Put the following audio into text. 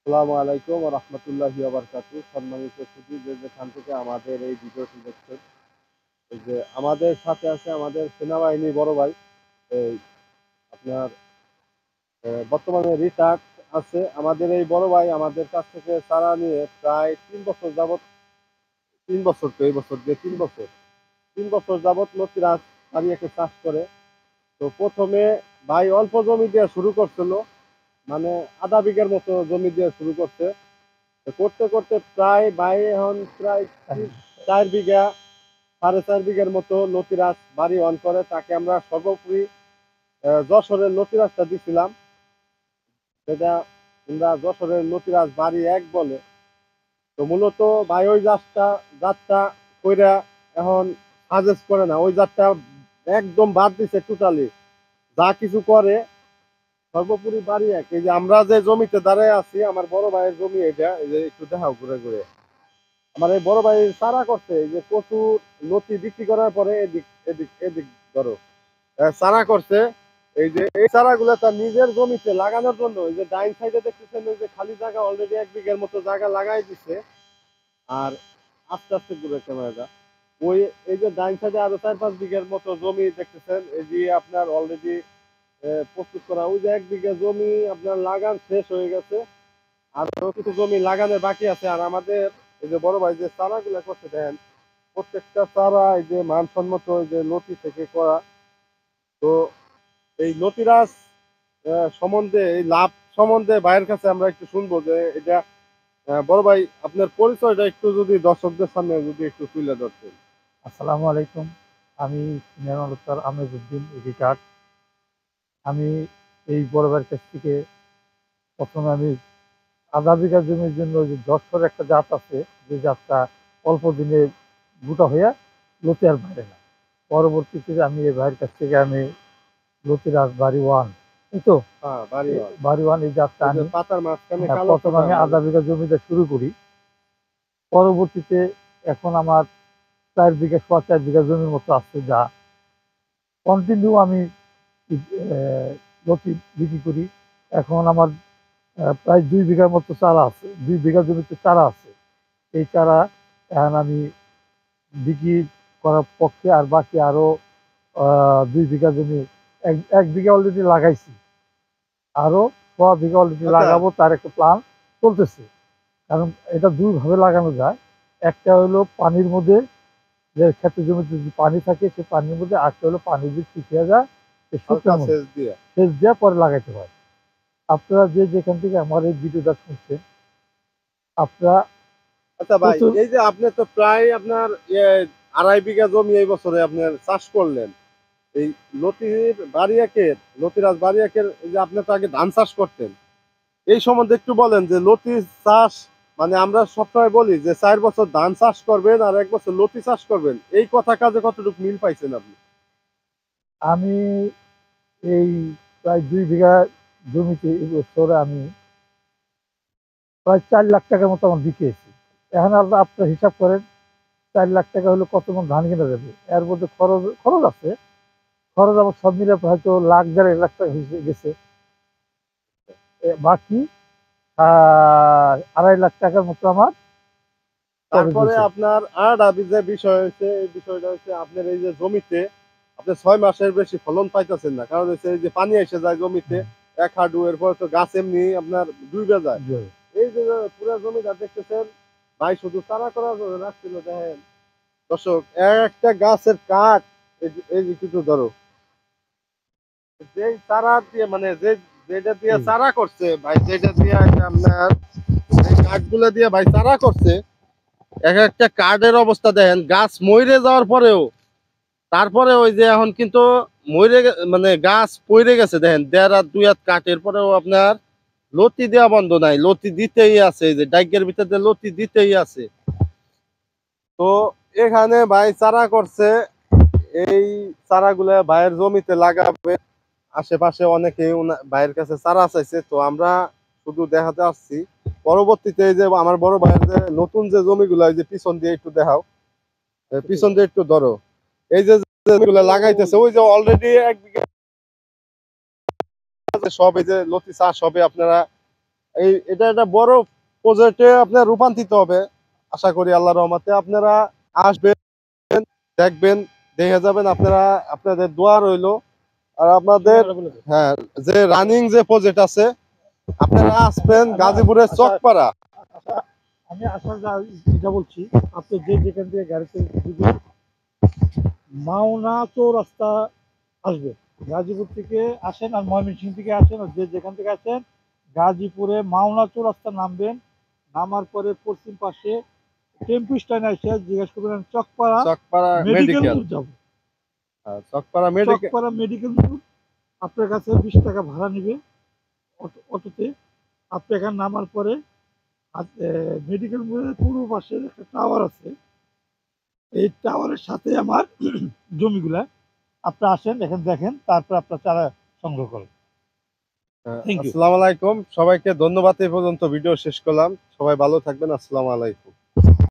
আসসালামু আলাইকুম ওয়া রাহমাতুল্লাহি ওয়া বারাকাতুহু। সম্মানিত সুধী, যে যেখান থেকে আমাদের এই ভিডিওটি দেখছেন, এই যে আমাদের সাথে আছে আমাদের সেনাবাহিনী বড় ভাই। এই আপনার বর্তমানে রিটায়ার্ড আছে আমাদের এই বড় ভাই। আমাদের কাছ থেকে চারা নিয়ে প্রায় 3 বছর যাবত, 3 বছর তো এই বছর দিয়ে 3 বছর, 3 বছর যাবত লতিরাজ পানিয়াকে চাষ করে। তো প্রথমে ভাই অল্প জমি দিয়ে শুরু করছিল, মানে আধা বিঘার মতো জমি দিয়ে শুরু করছে। তো করতে করতে প্রায় ভাই এখন প্রায় 4 বিঘা, 4.5 বিঘার মতো লতিরাজ বাড়ি অন করে। তাকে আমরা সর্বোপরি যশোরের লতিরাজটা দিছিলাম, যেটা আমরা যশোরের লতিরাজ বাড়ি 1 বলে। তো মূলত ভাই ওই জাতটা কইরা এখন সাজেস্ট করে না, ওই জাতটা একদম বাদ দিছে টোটালি। যা কিছু করে সর্বোপরি বাড়ি এক। এই যে আমরা যে জমিতে দাঁড়ায় আছি, আমার বড় ভাইয়ের জমি এটা, এই যে একটু দেখাও ঘুরে ঘুরে। আমার এই বড় ভাই চারা করছে, এই যে প্রচুর লতি বিক্রি করার পরে এদিক এদিক এদিক ধরো চারা করছে। এই যে এই চারাগুলো তার নিজের জমিতে লাগানোর জন্য, এই যে ডাইন সাইডে দেখতেছেন, ওই যে খালি জায়গা অলরেডি 1 বিঘার মতো জায়গা লাগাই দিছে। আর আস্তে আস্তে ঘুরে ক্যামেরাটা, ওই এই যে ডাইন সাইডে আরো 4-5 বিঘার মতো জমি দেখতেছেন, এই যে আপনার অলরেডি প্রস্তুত করা। ওই যে 1 বিঘা জমি আপনার লাগান শেষ হয়ে গেছে, আরো কিছু জমি লাগানোর বাকি আছে। আর আমাদের এই যে বড় ভাই যে চারাগুলো করতে দেন, প্রত্যেকটা চারা এই যে মানসম্মত, এই যে লতি থেকে করা। তো এই লতিরাজ সম্বন্ধে, এই লাভ সম্বন্ধে ভাইয়ের কাছে আমরা একটু শুনবো যে এটা বড় ভাই আপনার পরিচয়টা একটু যদি দর্শকদের সামনে যদি একটু তুলে ধরতেন। আসসালামু আলাইকুম। আমি সিনিয়র মালুকদার আমেজউদ্দিন রিটায়ার্ড। আমি এই বড় ভাইয়ের কাছ থেকে প্রথমে আমি আধা বিঘা জমির জন্য যে যশোর একটা জাত আছে, যে জাতটা অল্প দিনে গোটা হইয়া লতি আর বাইরে না। পরবর্তীতে আমি এই ভাইয়ের কাছ থেকে আমি লতিরাজ বাড়ি ওয়ান, এই তো হ্যাঁ, বাড়ি হয়। বাড়ি ওয়ান এই জাতটা ওই যে আনি। পাতার মাঝখানে কালো প্রথম পোকা আমি মানে। আধা বিঘা জমিতে শুরু করি। পরবর্তীতে এখন আমার 4 বিঘা, 4.5 বিঘা জমির মতো আছে, যা কন্টিনিউ আমি লতি বিক্রি করি। এখন আমার প্রায় 2 বিঘার মতো চারা আছে, 2 বিঘা জমিতে চারা আছে। এই চারা এখন আমি বিক্রি করার পক্ষে, আর বাকি আরো 2 বিঘা জমি, 1 বিঘা অলরেডি লাগাইছি, আরো 6 বিঘা অলরেডি আচ্ছা। লাগাবো, তার একটা প্ল্যান চলতেছে। কারণ এটা দুইভাবে লাগানো যায়। একটা হলো পানির মধ্যে, যে ক্ষেতের জমিতে যদি পানি থাকে সে পানির মধ্যে, আরেকটা হলো পানি যদি শুকিয়ে যায় সে হালকা শুকনোর মধ্যে সেচ দিয়ে। সেচ দিয়ে পরে লাগাইতে হয়। আপনারা যে যেখান থেকে আমার এই ভিডিওটা শুনছেন, আপনারা আচ্ছা ভাই, প্রচুর। এই যে আপনি তো প্রায় আপনার 2.5 বিঘা জমি এই বছরে আপনার চাষ করলেন। এই লতিরাজ বারিয়াকের, এই যে আপনি তো আগে ধান চাষ করতেন, এই সম্বন্ধে একটু বলেন যে লতি চাষ, মানে আমরা সবসময় বলি যে 4 বছর ধান চাষ করবেন আর 1 বছর লতি চাষ করবেন, এই কথা কাজে কতটুকু মিল পাইছেন আপনি? আমি এই প্রায় 2 বিঘা জমিতে এই বছর আমি প্রায় 4 লাখ টাকার মতো আমার বিকেছি। এখন আপনার হিসাব করেন, 4 লাখ টাকা হলে কত মন ধান কেনা যাবে? এর মধ্যে খরচ খরচ আছে। খরচ আমার সব মিলে হয়তো 1,00,000 1,50,000 টাকা গেছে। বাকি 2.5 লাখ টাকার মতো আমার খরচ তারপরে হয়েছে। আপনার আর যে বিষয় হচ্ছে, এই বিষয়টা হচ্ছে আপনার এই যে জমিতে আপনি 6 মাসের বেশি ফলন পাইতেছেন না, কারণ হচ্ছে এই যে পানি এসে যায় জমিতে এক হাঁটু, এরপর তো গাছ এমনি আপনার ডুবে যায়। এই যে পুরো জমিটা দেখতেছেন, ভাই শুধু চারা করার জন্য রাখছিল। দেখেন দর্শক, একটা গাছের কাঠ, এই যে কিছু ধরো, যে চারা দিয়ে, মানে যেটা দিয়ে চারা করছে ভাই, যেটা দিয়ে আপনার এই কাঠগুলো দিয়ে ভাই চারা করছে, এক একটা কাঠের অবস্থা দেখেন, গাছ মরে যাওয়ার পরেও, তারপরে ওই যে এখন কিন্তু মানে গাছ পড়ে গেছে দেখেন, 1.5 আর 2 হাত কাঠের পরেও আপনার লতি দেওয়া বন্ধ নাই, লতি দিতেই আছে, এই যে ডাইগের ভিতরে লতি দিতেই আছে। তো এখানে ভাই চারা করছে, এই চারাগুলা ভাইয়ের জমিতে লাগাবে। আশেপাশে অনেকে ভাইয়ের কাছে চারা চাইছে, তো আমরা শুধু দেখাতে আসছি। পরবর্তীতে এই যে আমার বড় ভাইয়ের যে নতুন যে জমিগুলো, এই যে পিছন দিয়ে একটু দেখাও, পিছন দিয়ে একটু ধরো, এই যে জমিগুলো লাগাইতেছে, ওই যে অলরেডি 1 বিঘা সব এই যে লতি চাষ হবে। আপনারা এটা একটা বড় প্রজেক্টে আপনার রূপান্তরিত হবে আশা করি আল্লাহর রহমতে। আপনারা আসবেন, দেখবেন, দেখে যাবেন। আপনাদের দোয়া রইলো। আর আপনাদের হ্যাঁ, যে রানিং যে প্রজেক্ট আছে আপনারা আসবেন গাজীপুরের চকপাড়া। আমি আসার যেটা বলছি, আপনি যে যেখান থেকে গাড়িতে দিবেন, মাওনা চৌরাস্তা আসবে। গাজীপুর থেকে আসেন আর ময়মনসিংহ থেকে আসেন, আর যে যেখান থেকে আসেন গাজীপুরে মাওনা চৌরাস্তা নামবেন। নামার পরে পশ্চিম পাশে টেম্পু স্ট্যান্ড এসে জিজ্ঞেস করবেন চকপাড়া চকপাড়া মেডিকেল মেডিকেল। মোড় যাবো। চকপাড়া মেডিকেল। চকপাড়া মেডিকেল মোড় আপনার কাছে 20 টাকা ভাড়া নিবে অটোতে। আপনি এখানে নামার পরে মেডিকেল মোড়ের পূর্ব পাশে একটা টাওয়ার আছে, এই টাওয়ারের সাথে আমার জমিগুলা। আপনি আসেন, এখানে দেখেন, তারপর আপনার চারা সংগ্রহ করেন। Thank you. আসসালামু আলাইকুম, সবাইকে ধন্যবাদ। এই পর্যন্ত ভিডিও শেষ করলাম। সবাই ভালো থাকবেন। আসসালামু আলাইকুম।